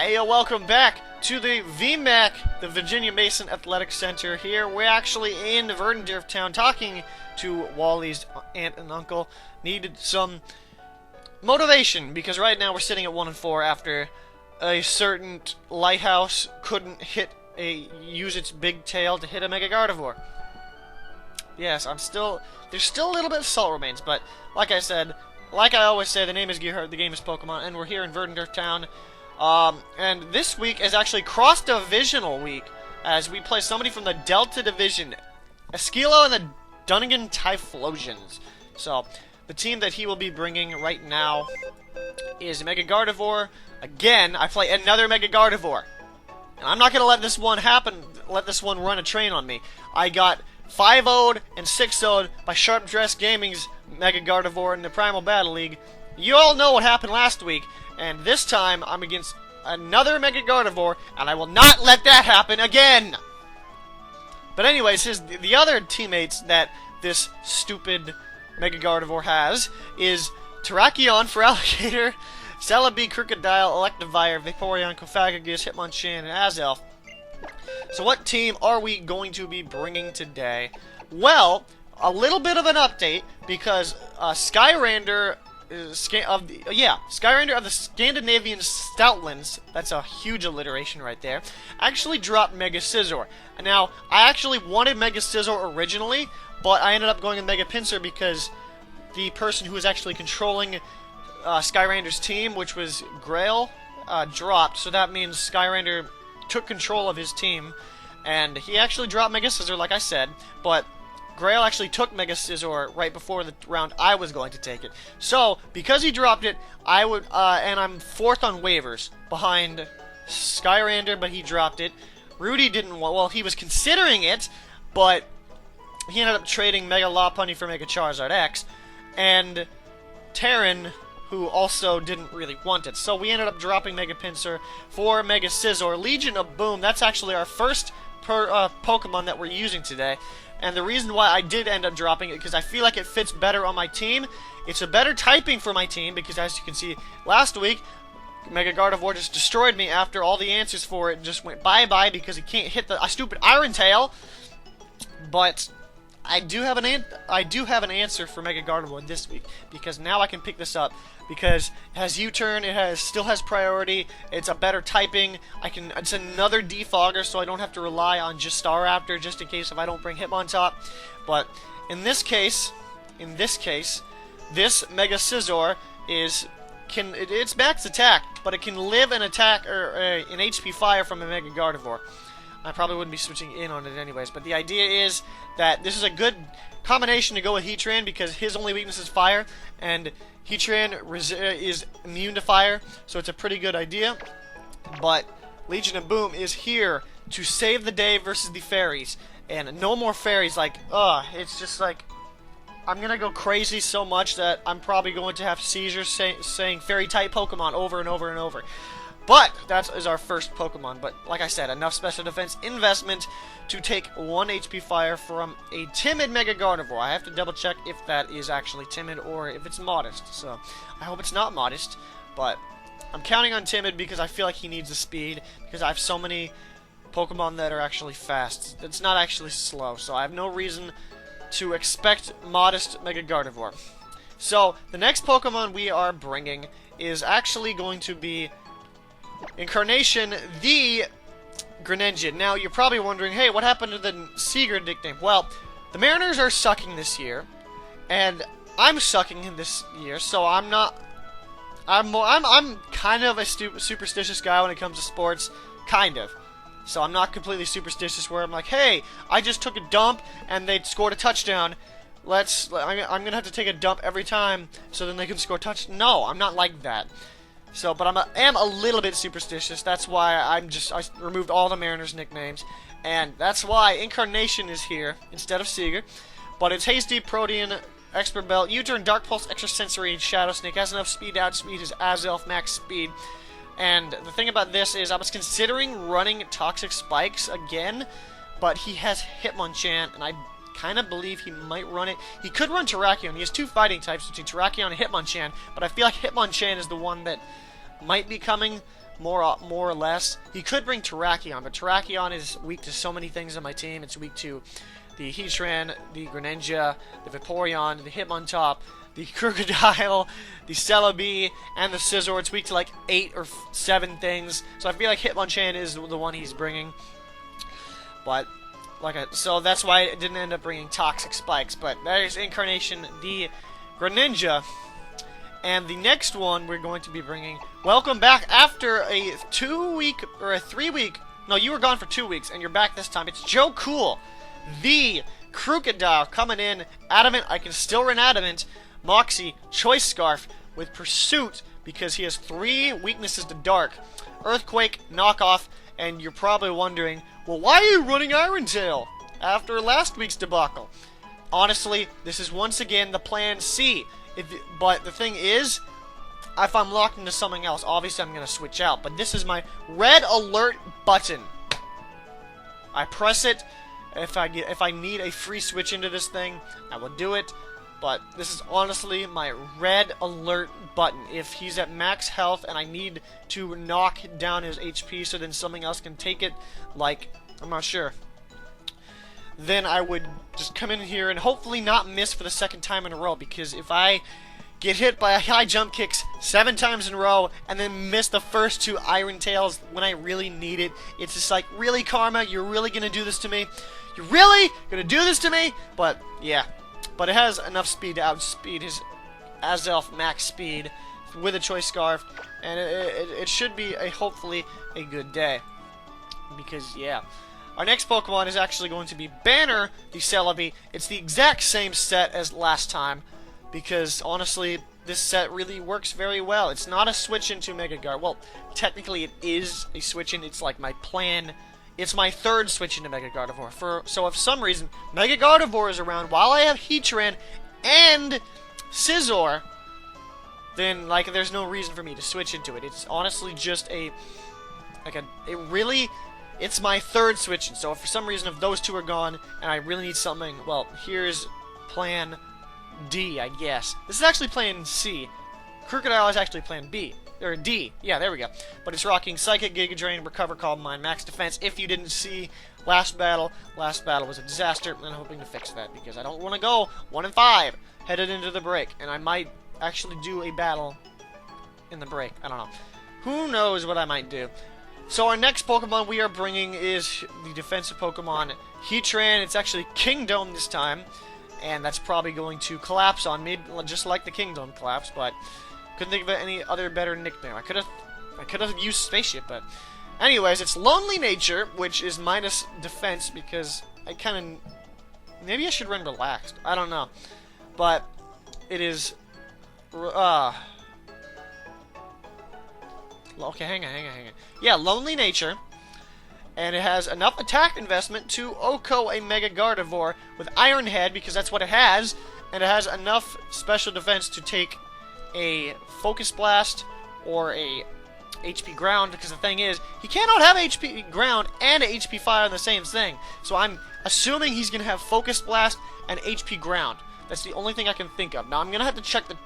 Hey, welcome back to the VMac, the Virginia Mason Athletic Center here. We're actually in Verdendorf town talking to Wally's aunt and uncle. Needed some motivation because right now we're sitting at 1-4 after a certain lighthouse couldn't use its big tail to hit a Mega Gardevoir. Yes, there's still a little bit of salt remains, but like I said, like I always say, the name is Gearhart, the game is Pokemon, and we're here in Verdendorf town. And this week is actually cross-divisional week, as we play somebody from the Delta Division, Esquillo and the Dungannon Typhlosions. So, the team that he will be bringing right now is Mega Gardevoir. Again, I play another Mega Gardevoir. And I'm not going to let this one happen, let this one run a train on me. I got 5-0'd and 6-0'd by Sharp Dress Gaming's Mega Gardevoir in the Primal Battle League. You all know what happened last week. And this time, I'm against another Mega Gardevoir, and I will not let that happen again! But anyways, the other teammates that this stupid Mega Gardevoir has is Terrakion for Alligator, Celebi, Crocodile, Electivire, Vaporeon, Cofagrigus, Hitmonchan, and Azelf. So what team are we going to be bringing today? Well, a little bit of an update, because Skyrander of the Scandinavian Stoutlands, that's a huge alliteration right there, actually dropped Mega Scizor. Now, I actually wanted Mega Scizor originally, but I ended up going with Mega Pinsir because the person who was actually controlling Skyrander's team, which was Grail, dropped, so that means Skyrander took control of his team, and he actually dropped Mega Scizor, like I said, but Grail actually took Mega Scizor right before the round I was going to take it. So, because he dropped it, and I'm 4th on waivers behind Skyrander, but he dropped it. Rudy didn't want, well, he was considering it, but he ended up trading Mega Lopunny for Mega Charizard X, and Terran, who also didn't really want it. So we ended up dropping Mega Pinsir for Mega Scizor. Legion of Boom, that's actually our first Pokemon that we're using today. And the reason why I did end up dropping it, because I feel like it fits better on my team. It's a better typing for my team, because as you can see, last week, Mega Gardevoir just destroyed me after all the answers for it just went bye-bye because he can't hit the stupid Iron Tail. But I do have an answer for Mega Gardevoir this week, because now I can pick this up, because it has U-turn, still has priority, it's a better typing, it's another defogger, so I don't have to rely on just Staraptor just in case if I don't bring Hitmontop. But in this case, this Mega Scizor it's max attack, but it can live an attack or an HP fire from a Mega Gardevoir. I probably wouldn't be switching in on it anyways, but the idea is that this is a good combination to go with Heatran because his only weakness is fire, and Heatran is immune to fire, so it's a pretty good idea. But Legion of Boom is here to save the day versus the fairies, and no more fairies. It's just like, I'm gonna go crazy so much that I'm probably going to have seizures saying fairy-type Pokemon over and over and over. But that is our first Pokemon. But like I said, enough special defense investment to take 1 HP fire from a timid Mega Gardevoir. I have to double check if that is actually timid or if it's modest. So I hope it's not modest, but I'm counting on timid because I feel like he needs the speed, because I have so many Pokemon that are actually fast. It's not actually slow, so I have no reason to expect modest Mega Gardevoir. So the next Pokemon we are bringing is actually going to be Incarnation, the Greninja. Now, you're probably wondering, hey, what happened to the Seager nickname? Well, the Mariners are sucking this year, and I'm sucking this year, so I'm kind of a superstitious guy when it comes to sports, kind of. So I'm not completely superstitious where I'm like, hey, I just took a dump and they scored a touchdown. I'm gonna have to take a dump every time so then they can score a touchdown. No, I'm not like that. So, but I am a little bit superstitious. That's why I removed all the Mariners nicknames, and that's why Incarnation is here instead of Seager. But it's Hasty, Protean, Expert Belt, U-turn, Dark Pulse, Extrasensory, and Shadow Snake. Has enough speed to outspeed his Azelf max speed. And the thing about this is I was considering running Toxic Spikes again, but he has Hitmonchan, and I kind of believe he might run it. He could run Terrakion. He has 2 fighting types between Terrakion and Hitmonchan, but I feel like Hitmonchan is the one that might be coming more or less. He could bring Terrakion, but Terrakion is weak to so many things on my team. It's weak to the Heatran, the Greninja, the Vaporeon, the Hitmontop, the Crocodile, the Celebi, and the Scizor. It's weak to like 8 or 7 things. So I feel like Hitmonchan is the one he's bringing. But so that's why it didn't end up bringing Toxic Spikes. But that is Incarnation, the Greninja. And the next one we're going to be bringing, welcome back after a 2-week or a 3-week. No, you were gone for 2 weeks, and you're back this time. It's Joe Cool, the Crocodile, coming in. Adamant, I can still run Adamant. Moxie, Choice Scarf with Pursuit because he has 3 weaknesses to Dark. Earthquake, Knockoff, and you're probably wondering, well, why are you running Iron Tail after last week's debacle? Honestly, this is once again the plan C. But the thing is, if I'm locked into something else, obviously I'm going to switch out. But this is my red alert button. I press it. If I need a free switch into this thing, I will do it. But this is honestly my red alert button. If he's at max health and I need to knock down his HP so then something else can take it, like, I'm not sure, then I would just come in here and hopefully not miss for the 2nd time in a row. Because if I get hit by high jump kicks 7 times in a row and then miss the first 2 Iron Tails when I really need it, it's just like, really, Karma? You're really going to do this to me? You're really going to do this to me? But, yeah. But it has enough speed to outspeed his Azelf max speed with a Choice Scarf. And it should be, hopefully, a good day. Because, yeah. Our next Pokemon is actually going to be Banner, the Celebi. It's the exact same set as last time. Because, honestly, this set really works very well. It's not a switch into Mega Gardevoir. Well, technically it is a switch in. It's like my plan. It's my 3rd switch into Mega Gardevoir. So if some reason Mega Gardevoir is around while I have Heatran and Scizor, then like there's no reason for me to switch into it. It's honestly just it's my 3rd switch in. So if for some reason if those 2 are gone and I really need something, well, here's plan D, I guess. This is actually plan C. Crocodile is actually plan B. Or D. Yeah, there we go. But it's rocking Psychic, Giga Drain, Recover, Calm Mind, Max Defense. If you didn't see last battle was a disaster, and I'm hoping to fix that because I don't want to go 1-5 headed into the break. And I might actually do a battle in the break. I don't know. Who knows what I might do. So our next Pokemon we are bringing is the defensive Pokemon Heatran. It's actually Kingdome this time. And that's probably going to collapse on me, just like the Kingdome collapse, but couldn't think of any other better nickname. I could have used Spaceship, but anyways, it's Lonely Nature, which is minus defense because I kind of maybe I should run Relaxed. I don't know, but it is okay. Hang on. Yeah, Lonely Nature. And it has enough attack investment to Oko a Mega Gardevoir with Iron Head, because that's what it has. And it has enough special defense to take a Focus Blast or a HP Ground, because the thing is, he cannot have HP Ground and HP Fire on the same thing. So I'm assuming he's going to have Focus Blast and HP Ground. That's the only thing I can think of. Now I'm going to have to check the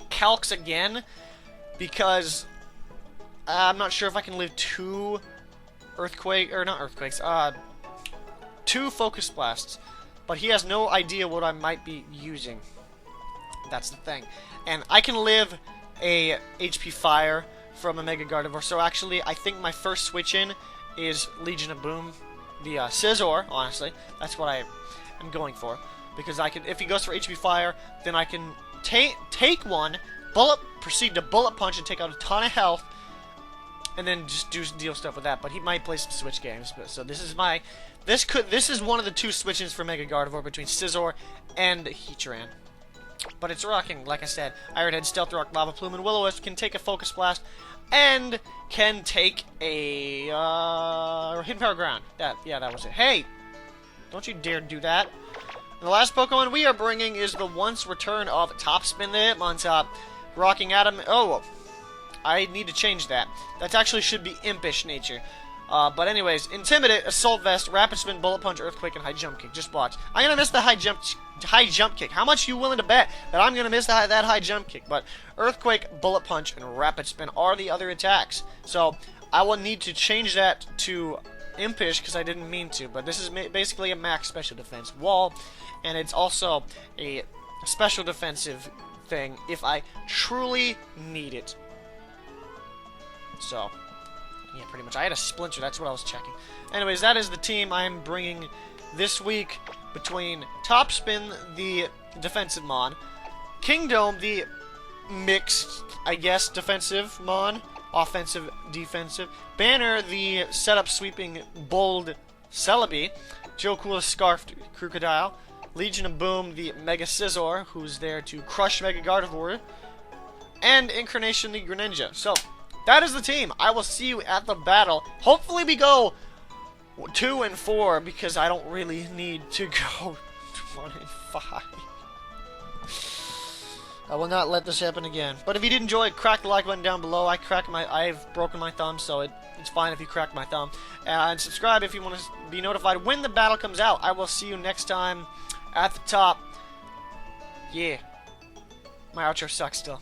calcs again, because I'm not sure if I can live 2 2 Focus Blasts. But he has no idea what I might be using. That's the thing. And I can live a HP Fire from a Mega Gardevoir. So actually, I think my first switch in is Legion of Boom. The Scizor, honestly. That's what I am going for. Because I can, if he goes for HP Fire, then I can take one, proceed to Bullet Punch and take out a ton of health, and then just deal stuff with that. But he might play some Switch games. So this is my... This is one of the 2 switch-ins for Mega Gardevoir between Scizor and Heatran. But it's rocking, like I said. Iron Head, Stealth Rock, Lava Plume, and Will-O-Wisp can take a Focus Blast and can take a Hidden Power Ground. That was it. Hey! Don't you dare do that. And the last Pokemon we are bringing is the once return of Topspin the Hitmontop. Rocking Adam... Oh, I need to change that. That actually should be Impish Nature. But anyways, Intimidate, Assault Vest, Rapid Spin, Bullet Punch, Earthquake, and High Jump Kick. Just watch. I'm gonna miss the high jump kick. How much you willing to bet that I'm gonna miss that high jump kick? But Earthquake, Bullet Punch, and Rapid Spin are the other attacks. So I will need to change that to Impish because I didn't mean to. But this is basically a max special defense wall, and it's also a special defensive thing if I truly need it. So yeah, pretty much. I had a Splinter, that's what I was checking. Anyways, that is the team I am bringing this week between Topspin, the defensive Mon, Kingdome, the mixed, I guess, defensive Mon, offensive, defensive, Banner, the setup sweeping, bold Celebi, Joe Coolest Scarfed Crocodile, Legion of Boom, the Mega Scizor, who's there to crush Mega Gardevoir, and Incarnation, the Greninja. So, that is the team. I will see you at the battle. Hopefully we go 2-4 because I don't really need to go 1-5. I will not let this happen again. But if you did enjoy it, crack the like button down below. I've broken my thumb, so it's fine if you crack my thumb. And subscribe if you want to be notified when the battle comes out. I will see you next time at the top. Yeah. My outro sucks still.